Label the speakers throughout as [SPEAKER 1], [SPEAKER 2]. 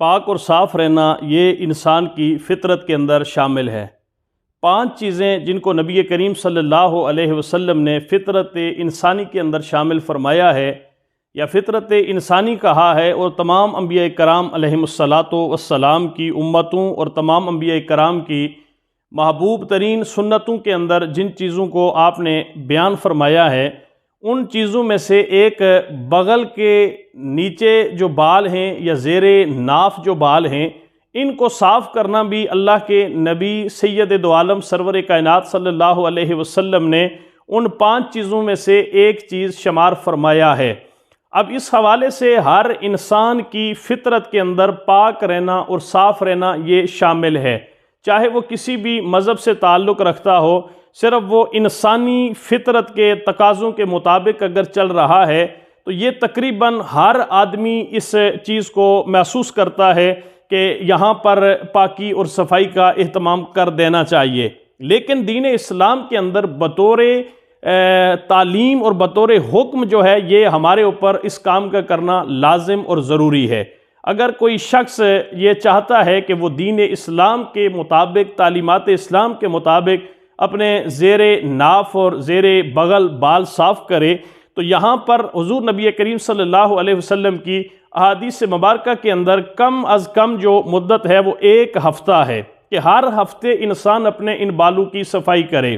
[SPEAKER 1] پاک اور صاف رہنا یہ انسان کی فطرت کے اندر شامل ہے۔ 5 چیزیں جن کو نبی کریم صلی اللہ علیہ وسلم نے فطرت انسانی کے اندر شامل فرمایا ہے یا فطرت انسانی کہا ہے، اور تمام انبیاء کرام علیہم السلام کی امتوں اور تمام انبیاء کرام کی محبوب ترین سنتوں کے اندر جن چیزوں کو آپ نے بیان فرمایا ہے، ان چیزوں میں سے ایک بغل کے نیچے جو بال ہیں یا زیر ناف جو بال ہیں، ان کو صاف کرنا بھی اللہ کے نبی سید دو عالم سرور کائنات صلی اللہ علیہ وسلم نے ان 5 چیزوں میں سے ایک چیز شمار فرمایا ہے۔ اب اس حوالے سے ہر انسان کی فطرت کے اندر پاک رہنا اور صاف رہنا یہ شامل ہے، چاہے وہ کسی بھی مذہب سے تعلق رکھتا ہو، صرف وہ انسانی فطرت کے تقاضوں کے مطابق اگر چل رہا ہے تو یہ تقریباً ہر آدمی اس چیز کو محسوس کرتا ہے کہ یہاں پر پاکی اور صفائی کا اہتمام کر دینا چاہیے۔ لیکن دین اسلام کے اندر بطور تعلیم اور بطور حکم جو ہے یہ ہمارے اوپر اس کام کا کرنا لازم اور ضروری ہے۔ اگر کوئی شخص یہ چاہتا ہے کہ وہ دین اسلام کے مطابق، تعلیمات اسلام کے مطابق اپنے زیر ناف اور زیر بغل بال صاف کرے، تو یہاں پر حضور نبی کریم صلی اللہ علیہ وسلم کی احادیث مبارکہ کے اندر کم از کم جو مدت ہے وہ 1 ہفتہ ہے کہ ہر ہفتے انسان اپنے ان بالوں کی صفائی کرے۔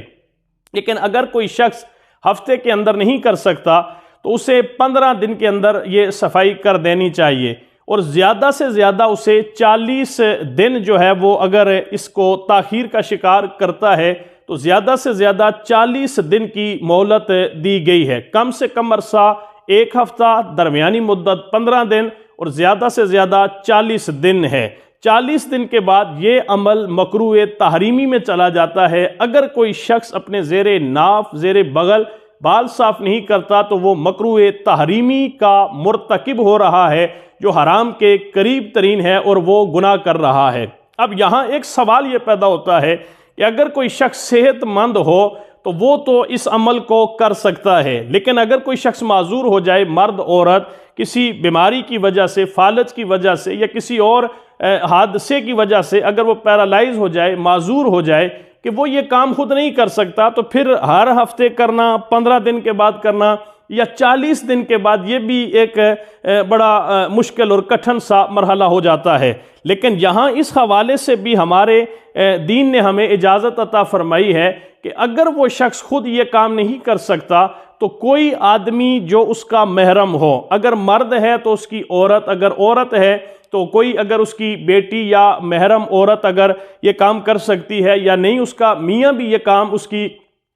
[SPEAKER 1] لیکن اگر کوئی شخص ہفتے کے اندر نہیں کر سکتا تو اسے 15 دن کے اندر یہ صفائی کر دینی چاہیے، اور زیادہ سے زیادہ اسے 40 دن جو ہے وہ اگر اس کو تاخیر کا شکار کرتا ہے تو زیادہ سے زیادہ 40 دن کی مہلت دی گئی ہے۔ کم سے کم عرصہ 1 ہفتہ، درمیانی مدت 15 دن اور زیادہ سے زیادہ 40 دن ہے۔ 40 دن کے بعد یہ عمل مکروہ تحریمی میں چلا جاتا ہے۔ اگر کوئی شخص اپنے زیر ناف، زیر بغل بال صاف نہیں کرتا تو وہ مکروہ تحریمی کا مرتکب ہو رہا ہے، جو حرام کے قریب ترین ہے اور وہ گناہ کر رہا ہے۔ اب یہاں ایک سوال یہ پیدا ہوتا ہے کہ اگر کوئی شخص صحت مند ہو تو وہ تو اس عمل کو کر سکتا ہے، لیکن اگر کوئی شخص معذور ہو جائے، مرد عورت، کسی بیماری کی وجہ سے، فالج کی وجہ سے یا کسی اور حادثے کی وجہ سے اگر وہ پیرالائز ہو جائے، معذور ہو جائے کہ وہ یہ کام خود نہیں کر سکتا، تو پھر ہر ہفتے کرنا، 15 دن کے بعد کرنا یا 40 دن کے بعد، یہ بھی ایک بڑا مشکل اور کٹھن سا مرحلہ ہو جاتا ہے۔ لیکن یہاں اس حوالے سے بھی ہمارے دین نے ہمیں اجازت عطا فرمائی ہے کہ اگر وہ شخص خود یہ کام نہیں کر سکتا تو کوئی آدمی جو اس کا محرم ہو، اگر مرد ہے تو اس کی عورت، اگر عورت ہے تو کوئی اگر اس کی بیٹی یا محرم عورت اگر یہ کام کر سکتی ہے، یا نہیں اس کا میاں بھی یہ کام اس کی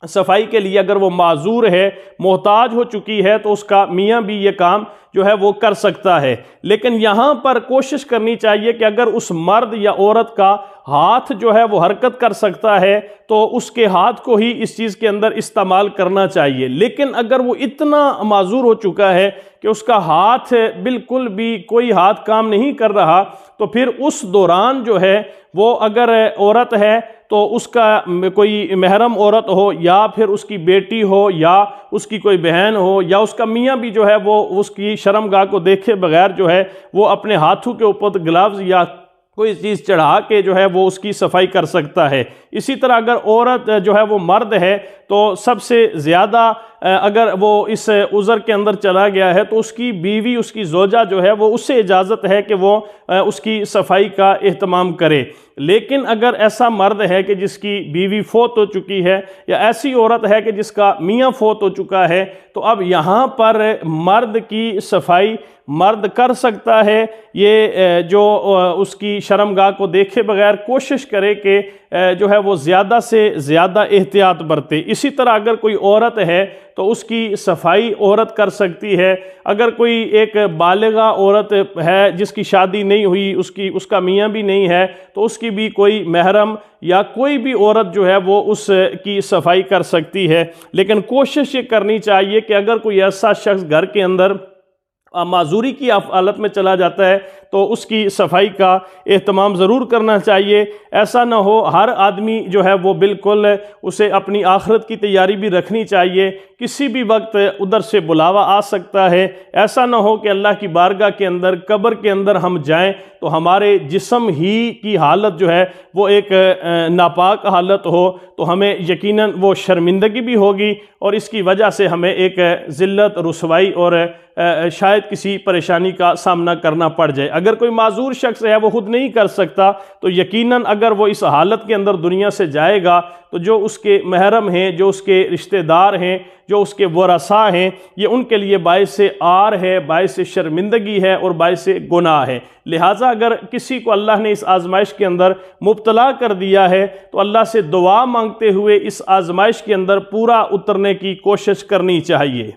[SPEAKER 1] صفائی کے لیے، اگر وہ معذور ہے، محتاج ہو چکی ہے، تو اس کا میاں بھی یہ کام جو ہے وہ کر سکتا ہے۔ لیکن یہاں پر کوشش کرنی چاہیے کہ اگر اس مرد یا عورت کا ہاتھ جو ہے وہ حرکت کر سکتا ہے تو اس کے ہاتھ کو ہی اس چیز کے اندر استعمال کرنا چاہیے۔ لیکن اگر وہ اتنا معذور ہو چکا ہے کہ اس کا ہاتھ بالکل بھی کوئی ہاتھ کام نہیں کر رہا، تو پھر اس دوران جو ہے وہ اگر عورت ہے تو اس کا کوئی محرم عورت ہو، یا پھر اس کی بیٹی ہو، یا اس کی کوئی بہن ہو، یا اس کا میاں بھی جو ہے وہ اس کی شرمگاہ کو دیکھے بغیر جو ہے وہ اپنے ہاتھوں کے اوپر گلوز یا کوئی چیز چڑھا کے جو ہے وہ اس کی صفائی کر سکتا ہے۔ اسی طرح اگر عورت جو ہے وہ مرد ہے تو سب سے زیادہ اگر وہ اس عذر کے اندر چلا گیا ہے تو اس کی بیوی، اس کی زوجہ جو ہے وہ اس سے اجازت ہے کہ وہ اس کی صفائی کا اہتمام کرے۔ لیکن اگر ایسا مرد ہے کہ جس کی بیوی فوت ہو چکی ہے، یا ایسی عورت ہے کہ جس کا میاں فوت ہو چکا ہے، تو اب یہاں پر مرد کی صفائی مرد کر سکتا ہے، یہ جو اس کی شرمگاہ کو دیکھے بغیر کوشش کرے کہ جو ہے وہ زیادہ سے زیادہ احتیاط برتے۔ اسی طرح اگر کوئی عورت ہے تو اس کی صفائی عورت کر سکتی ہے۔ اگر کوئی ایک بالغہ عورت ہے جس کی شادی نہیں ہوئی، اس کا میاں بھی نہیں ہے، تو اس کی بھی کوئی محرم یا کوئی بھی عورت جو ہے وہ اس کی صفائی کر سکتی ہے۔ لیکن کوشش یہ کرنی چاہیے کہ اگر کوئی ایسا شخص گھر کے اندر معذوری کی حالت میں چلا جاتا ہے تو اس کی صفائی کا اہتمام ضرور کرنا چاہیے۔ ایسا نہ ہو ہر آدمی جو ہے وہ بالکل اسے اپنی آخرت کی تیاری بھی رکھنی چاہیے، کسی بھی وقت ادھر سے بلاوا آ سکتا ہے۔ ایسا نہ ہو کہ اللہ کی بارگاہ کے اندر قبر کے اندر ہم جائیں تو ہمارے جسم ہی کی حالت جو ہے وہ ایک ناپاک حالت ہو تو ہمیں یقیناً وہ شرمندگی بھی ہوگی اور اس کی وجہ سے ہمیں ایک ذلت، رسوائی اور شاید کسی پریشانی کا سامنا کرنا پڑ جائے۔ اگر کوئی معذور شخص ہے وہ خود نہیں کر سکتا تو یقیناً اگر وہ اس حالت کے اندر دنیا سے جائے گا تو جو اس کے محرم ہیں، جو اس کے رشتہ دار ہیں، جو اس کے ورثاء ہیں، یہ ان کے لیے باعث عار ہے، باعث شرمندگی ہے اور باعث گناہ ہے۔ لہٰذا اگر کسی کو اللہ نے اس آزمائش کے اندر مبتلا کر دیا ہے تو اللہ سے دعا مانگتے ہوئے اس آزمائش کے اندر پورا اترنے کی کوشش کرنی چاہیے۔